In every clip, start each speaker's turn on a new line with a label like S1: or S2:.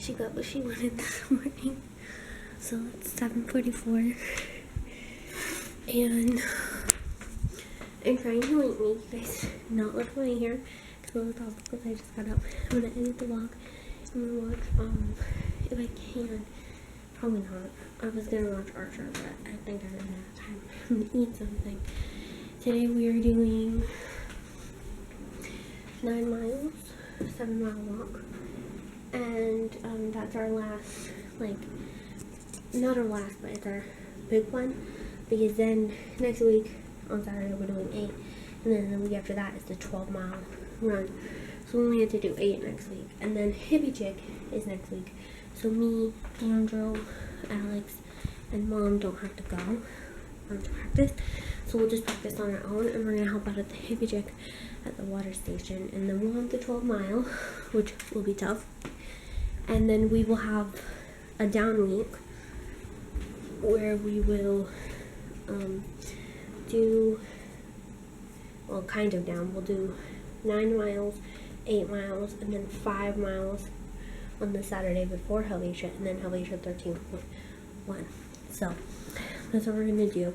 S1: She got what she wanted this morning. So it's 7:44. And I'm trying to like make you guys not look at my hair because I just got up. I'm gonna edit the vlog. I'm gonna watch if I can. Probably not. I was gonna watch Archer, but I think I ran out of time. I'm gonna eat something. Today we are doing 9 miles, 7-mile walk. And that's our last, like, not our last, but it's our big one. Because then next week on Saturday we're doing 8. And then the week after that is the 12-mile run. So we only have to do 8 next week. And then Hippie Chick is next week. So me, Andrew, Alex, and Mom don't have to go to practice. So we'll just practice on our own, and we're going to help out at the Hippie Chick at the water station. And then we'll have the 12-mile, which will be tough. And then we will have a down week where we will do, well, kind of down. We'll do 9 miles, 8 miles, and then 5 miles on the Saturday before Helvetia, and then Helvetia 13.1. So that's what we're gonna do.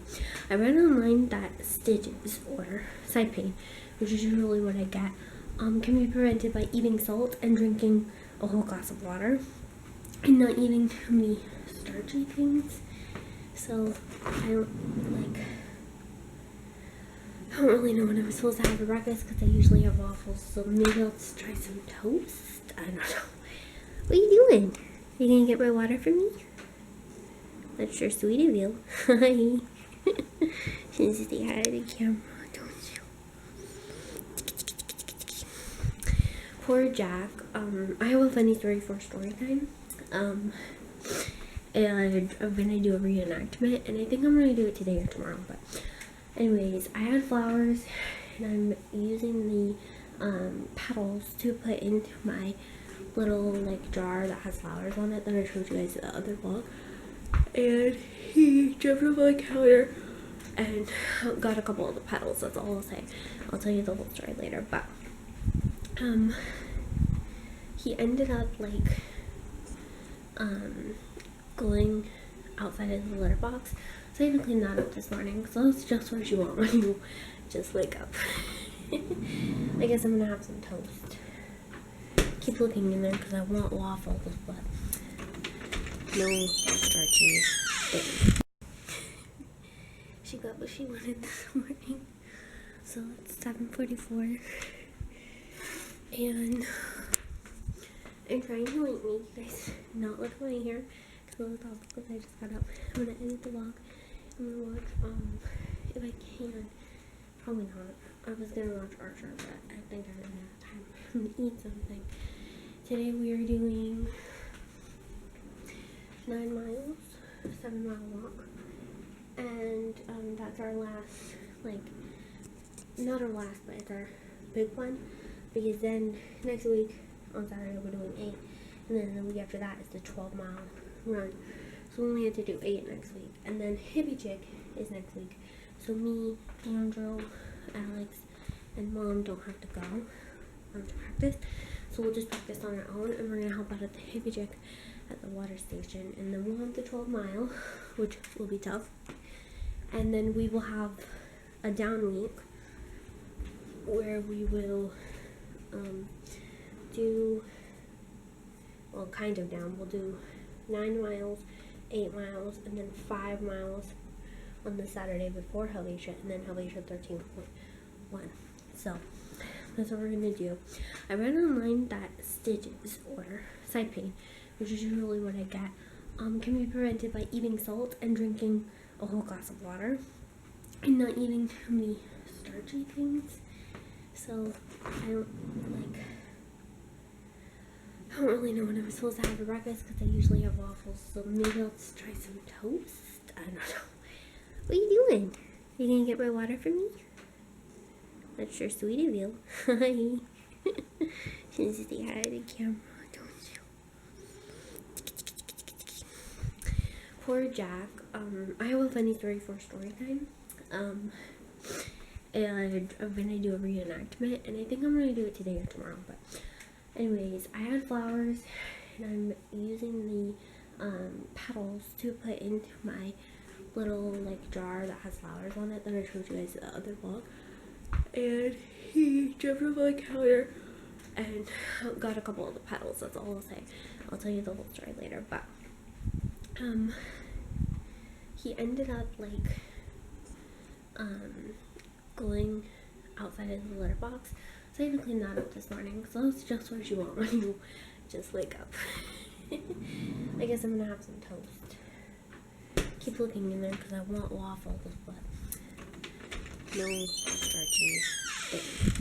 S1: I read online that stitches or side pain, which is usually what I get, can be prevented by eating salt and drinking a whole glass of water and not eating too many starchy things. So I don't really know what I'm supposed to have for breakfast because I usually have waffles. So maybe I'll just try some toast. I don't know. What are you doing? Are you gonna get my water for me? That's sure sweet of you. Hi. Should stay out of the camera, don't you? Poor Jack. I have a funny story for story time. And I'm gonna do a reenactment, and I think I'm gonna do it today or tomorrow. But anyways, I had flowers, and I'm using the petals to put into my little like jar that has flowers on it that I showed you guys in the other vlog. And he jumped on my counter and got a couple of the petals. That's all I'll say. I'll tell you the whole story later. But he ended up like going outside of the litter box. So I had to clean that up this morning. So that's just what you want when you just wake up. I guess I'm gonna have some toast. Keep looking in there because I want waffles, but no starchy thing. She got what she wanted this morning. So it's 7:44. And I'm trying to like make you guys not look at my hair because I just got up. I'm gonna edit the vlog. I'm gonna watch if I can. Probably not. I was gonna watch Archer, but I think I ran out of time. I'm gonna eat something. Today we are doing 9 miles, 7-mile walk. And that's our last, like, not our last, but it's our big one. Because then next week on Saturday we're doing 8. And then the week after that is the 12-mile run. So we only have to do 8 next week. And then Hippie Chick is next week. So me, Andrew, Alex, and Mom don't have to go to practice. So we'll just practice on our own, and we're going to help out at the Hippie Chick at the water station. And then we'll have the 12-mile, which will be tough. And then we will have a down week where we will do, well, kind of down. We'll do 9 miles, 8 miles, and then 5 miles on the Saturday before Helvetia, and then Helvetia 13.1. So that's what we're gonna do. I read online that stitches or side pain, which is usually what I get, can be prevented by eating salt and drinking a whole glass of water and not eating too many starchy things. So I don't really know what I'm supposed to have for breakfast because I usually have waffles. So maybe I'll just try some toast. I don't know. What are you doing? Are you gonna get my water for me? That's sure sweet of you. Hi. Should stay out of the camera, don't you? Poor Jack. I have a funny story for story time. And I'm gonna do a reenactment, and I think I'm gonna do it today or tomorrow. But anyways, I had flowers, and I'm using the petals to put into my little like jar that has flowers on it that I showed you guys in the other vlog. And he jumped on my counter and got a couple of the petals. That's all I'll say. I'll tell you the whole story later. But he ended up like going outside of the litter box. So I had to clean that up this morning. So that's just what you want when you just wake up. I guess I'm gonna have some toast. Keep looking in there because I want waffles, but no starchy thing.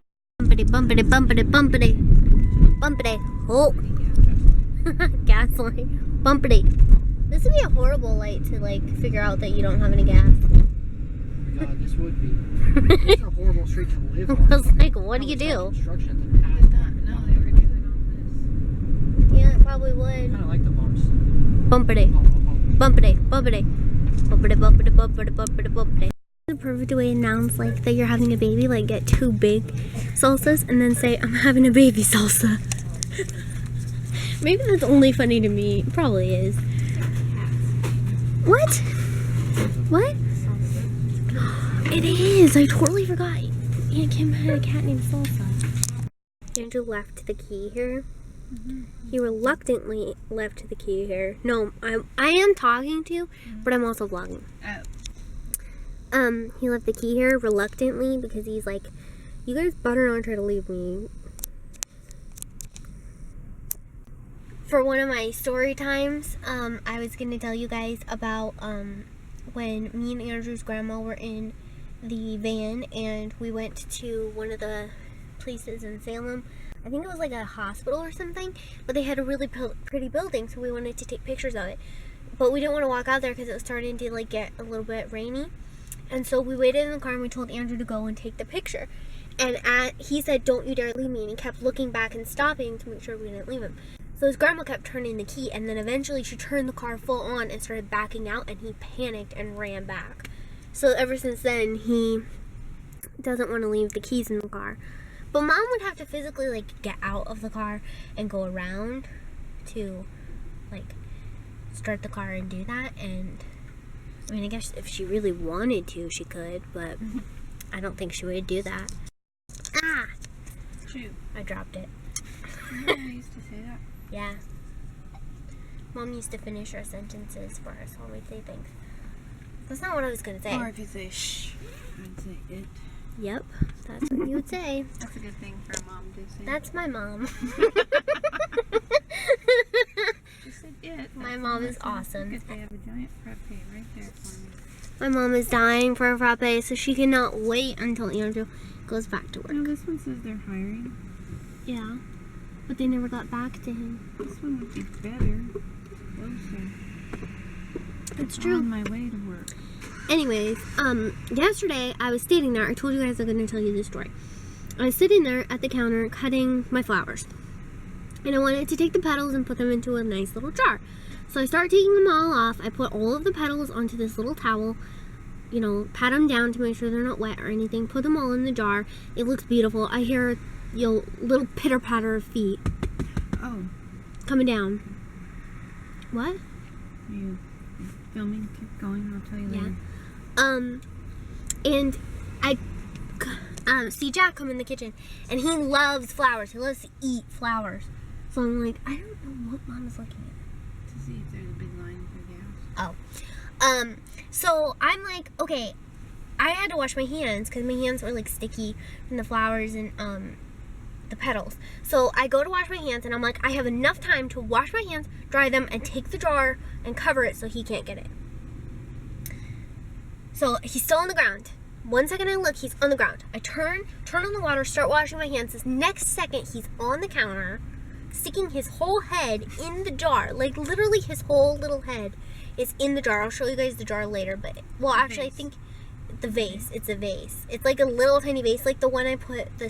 S1: Bumpity, bumpity, bumpity, bumpity, bumpity. Oh, gas light. Bumpity. This would be a horrible light to like figure out that you don't have any gas.
S2: God, this would be. These are horrible streets to live on.
S1: I was like, what do you do?
S2: No, they were doing
S1: Yeah, it probably would.
S2: kind of like the bumps.
S1: Bumpity, bumpity, bumpity, bumpity, bumpity, bumpity, bumpity, bumpity. The perfect way to announce like that you're having a baby, like get 2 big salsas and then say, I'm having a baby salsa. Maybe that's only funny to me. It probably is. What? What? It is. I totally forgot. Aunt Kim had a cat named Salsa. Andrew left the key here. He reluctantly left the key here. No, I am talking to you, but I'm also vlogging. He left the key here reluctantly because he's like, you guys better not try to leave me. For one of my story times, I was going to tell you guys about when me and Andrew's grandma were in the van and we went to one of the places in Salem. I think it was like a hospital or something, but they had a really pretty building, so we wanted to take pictures of it. But we didn't want to walk out there because it was starting to like get a little bit rainy. And so we waited in the car and we told Andrew to go and take the picture. And he said, don't you dare leave me. And he kept looking back and stopping to make sure we didn't leave him. So his grandma kept turning the key, and then eventually she turned the car full on and started backing out, and he panicked and ran back. So ever since then, he doesn't want to leave the keys in the car. But Mom would have to physically like get out of the car and go around to like start the car and do that. And I mean, I guess if she really wanted to, she could, but I don't think she would do that. Ah!
S3: Shoot.
S1: I dropped it.
S3: I used to say that.
S1: Yeah. Mom used to finish our sentences for us while we say things. That's not what I was going to say.
S3: Or if you say shh, I'd say it.
S1: Yep, that's what you would say.
S3: That's a good thing for a mom to say.
S1: That's my mom.
S3: She said it.
S1: My mom is awesome.
S3: Look, they have a giant frappe right there for me.
S1: My mom is dying for a frappe, so she cannot wait until Andrew goes back to work.
S3: No, this one says they're hiring.
S1: Yeah, but they never got back to him.
S3: This one would be better. Closer.
S1: It's true.
S3: On my way to work.
S1: Anyways, yesterday I was sitting there. I told you guys I'm going to tell you this story. I was sitting there at the counter cutting my flowers. And I wanted to take the petals and put them into a nice little jar. So I start taking them all off. I put all of the petals onto this little towel. You know, pat them down to make sure they're not wet or anything. Put them all in the jar. It looks beautiful. I hear, you know, little pitter patter of feet.
S3: Oh.
S1: Coming down. What?
S3: Are you filming? Keep going. I'll tell you later.
S1: And I see Jack come in the kitchen, and he loves flowers. He loves to eat flowers. So I'm like, I don't know what Mom is looking at.
S3: To see if there's a big line for gas.
S1: So I'm like, okay, I had to wash my hands because my hands were like sticky from the flowers and the petals. So I go to wash my hands, and I'm like, I have enough time to wash my hands, dry them, and take the jar and cover it so he can't get it. So he's still on the ground. 1 second I look, he's on the ground. I turn on the water, start washing my hands. This next second, he's on the counter, sticking his whole head in the jar. Like literally his whole little head is in the jar. I'll show you guys the jar later, but, well, actually I think the vase, it's a vase. It's like a little tiny vase, like the one I put the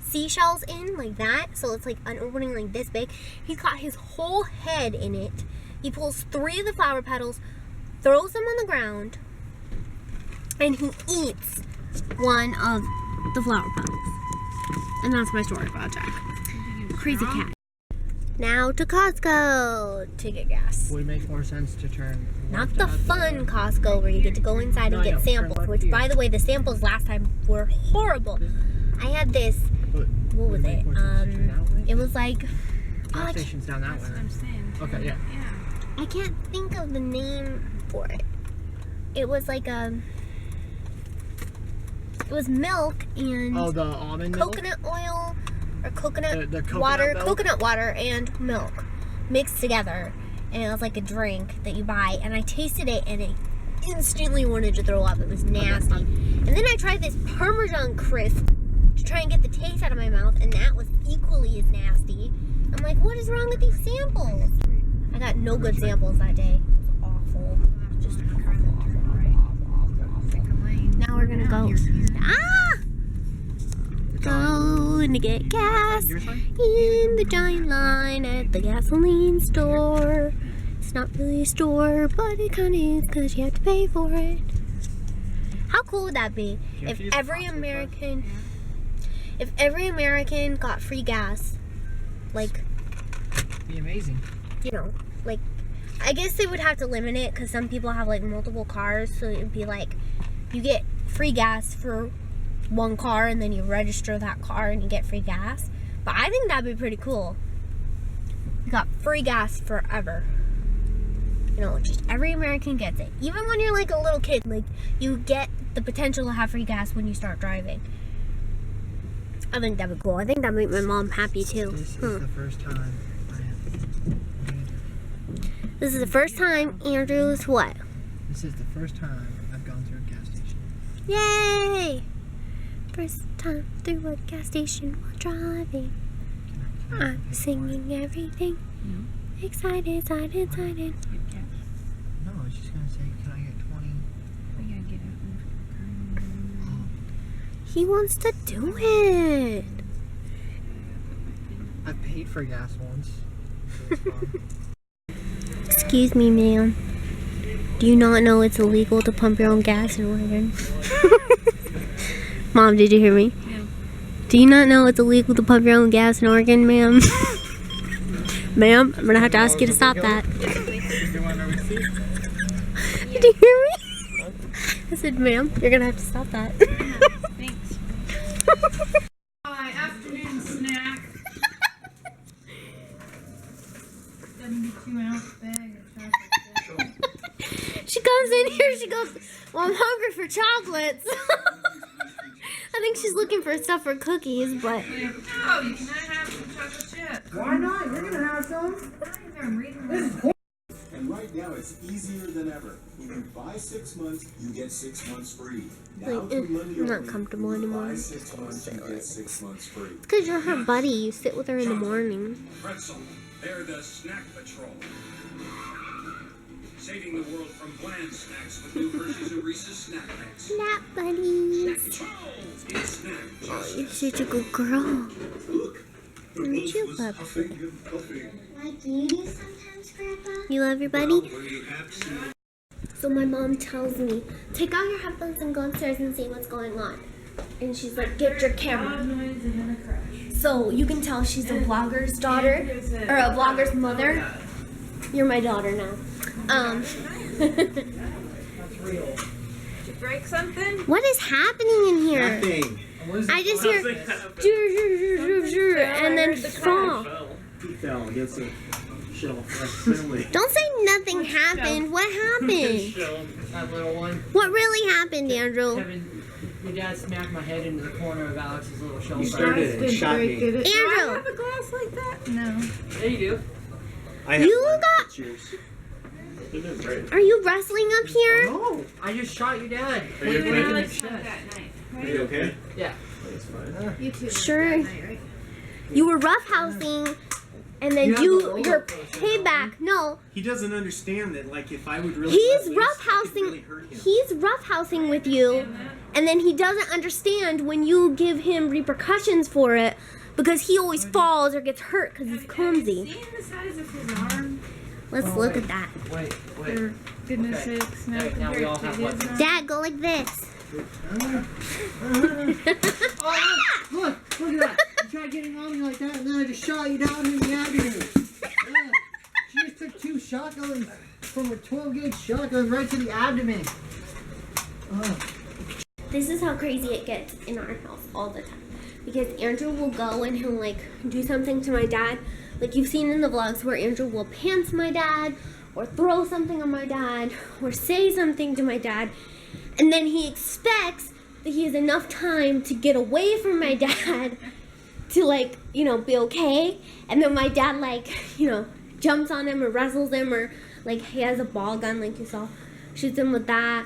S1: seashells in, like that. So it's like an opening like this big. He's got his whole head in it. He pulls 3 of the flower petals, throws them on the ground, and he eats one of the flower petals. And that's my story about Jack. Crazy cat. Now to Costco to get gas.
S2: Would make more sense to turn.
S1: Not
S2: left
S1: the
S2: out
S1: fun Costco where you get to go inside
S2: No,
S1: and
S2: I know.
S1: get
S2: Turn
S1: samples.
S2: left
S1: Which,
S2: here.
S1: by the way, the samples last time were horrible. I had this.
S2: But
S1: What was
S2: would make
S1: it?
S2: more sense to turn that way?
S1: It was like.
S2: Gas
S1: I
S2: station's down that
S3: That's
S2: way.
S3: what I'm saying.
S2: Okay, yeah.
S3: Yeah.
S1: I can't think of the name for it. It was like a. It was milk and
S2: Oh, the almond milk?
S1: coconut oil or coconut,
S2: The coconut
S1: water,
S2: milk?
S1: coconut water and milk mixed together, and it was like a drink that you buy. And I tasted it, and I instantly wanted to throw up. It was nasty. And then I tried this Parmesan crisp to try and get the taste out of my mouth, and that was equally as nasty. I'm like, what is wrong with these samples? I got no good samples that day. It was awful. Just now we're gonna go. Going to get gas
S2: Your side?
S1: in the giant line at the gasoline store. It's not really a store, but it kind of is because you have to pay for it. How cool would that be
S2: Can't
S1: if
S2: you use
S1: every
S2: plastic
S1: American, if every American got free gas, like,
S2: It'd be amazing.
S1: you know, like, I guess they would have to limit it because some people have like multiple cars, so it would be like, you get free gas for one car and then you register that car and you get free gas. But I think that'd be pretty cool. You got free gas forever. You know, just every American gets it. Even when you're like a little kid, like you get the potential to have free gas when you start driving. I think that'd be cool. I think that'd make my mom happy too.
S2: This is the first time I have.
S1: This is the first time Andrew's what?
S2: This is the first time I've gone through a gas station.
S1: Yay! First time through a gas station while driving. I'm singing everything. Excited, excited, excited.
S2: No, I was just gonna say, can I get 20?
S3: We gotta get out.
S1: He wants to do it.
S2: I paid for gas once. It was fun.
S1: Excuse me, ma'am. Do you not know it's illegal to pump your own gas in Oregon? Mom, did you hear me?
S3: No.
S1: Do you not know it's illegal to pump your own gas in Oregon, ma'am? Ma'am, I'm gonna have to ask you to stop that.
S2: You want a receipt?
S1: Did you hear me? I said, ma'am, you're gonna have to stop that.
S3: Thanks. My afternoon snack. 72-ounce bag of chocolate.
S1: She comes in here, she goes, well, I'm hungry for chocolates. I think she's looking for stuff for cookies, but
S3: Oh, you cannot have some chocolate chips.
S2: Why not? You're gonna have some.
S3: I'm reading this.
S4: And right now, it's easier than ever. When you buy 6 months, you get 6 months free. Now,
S1: Like,
S4: through Monday
S1: I'm not
S4: only,
S1: comfortable
S4: when you
S1: anymore.
S4: Buy 6 months, you get 6 months free.
S1: it's because you're her buddy. You sit with her in the morning.
S5: Pretzel, they're the snack patrol. Saving the world from bland snacks with new Hershey's and Reese's snack mix.
S1: Snap buddies.
S5: Patrol! It's snack
S1: Oh, you're such a good girl.
S4: Look, the
S1: Aren't
S4: wolf
S1: you,
S4: was
S1: Bub?
S4: huffing and puffing.
S1: Like you do sometimes, Grandpa? You love your buddy?
S4: When he absolutely
S1: So my mom tells me, take out your headphones and go upstairs and see what's going on. And she's like, get your camera. So you can tell she's a vlogger's daughter, or a vlogger's mother. You're my daughter now.
S3: Did you break something?
S1: What is happening in here?
S4: Nothing.
S1: I just hear, and then fall.
S4: He fell against a shelf accidentally.
S1: Don't say nothing happened. What happened?
S2: That little one.
S1: What really happened, Andrew?
S2: Kevin, your dad smacked my head into the corner of Alex's little shelf.
S4: You started it and shot me.
S3: Do I
S1: Andrew,
S3: have a glass like that? No.
S2: There you do.
S4: I have
S1: You
S4: one.
S1: got-
S4: Cheers. Isn't it great?
S1: are you wrestling up here?
S2: No, I just shot your dad.
S4: Are you
S2: Right in
S4: okay?
S2: the chest.
S3: That night.
S4: Are you okay?
S2: Yeah.
S4: That's fine.
S3: You too.
S1: Sure.
S3: That night, right?
S1: You were roughhousing, and then your payback. No,
S6: He doesn't understand that, like, if I would really
S1: he's
S6: let loose, I could
S1: roughhousing.
S6: really hurt him.
S1: He's roughhousing with you, and then he doesn't understand when you give him repercussions for it because he always falls or gets hurt because he's clumsy.
S3: Seeing the size of his arm?
S1: Let's look at that.
S2: Wait.
S3: For goodness sakes, no,
S2: Right, now we all
S3: compared
S2: have
S3: to his
S2: weapons.
S3: arm.
S1: Dad, go like this.
S2: Oh, look at that. You tried getting on me like that, and then I just shot you down in the abdomen. shotgun from a 12 gauge shotgun right to the abdomen.
S1: This is how crazy it gets in our house all the time. Because Andrew will go and he'll like do something to my dad. Like you've seen in the vlogs where Andrew will pants my dad or throw something on my dad or say something to my dad. And then he expects that he has enough time to get away from my dad to like, you know, be okay. And then my dad like, you know, jumps on him or wrestles him or like he has a ball gun like you saw, shoots him with that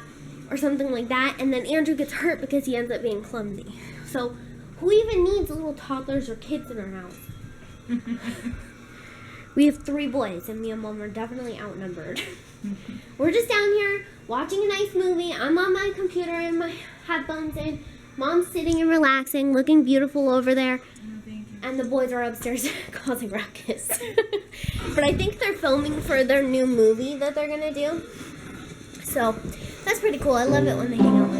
S1: or something like that. And then Andrew gets hurt because he ends up being clumsy. So who even needs little toddlers or kids in our house? We have 3 boys, and me and Mom are definitely outnumbered. We're just down here watching a nice movie. I'm on my computer and my headphones in. Mom's sitting and relaxing, looking beautiful over there. And the boys are upstairs causing ruckus. But I think they're filming for their new movie that they're going to do. So that's pretty cool. I love it when they hang out with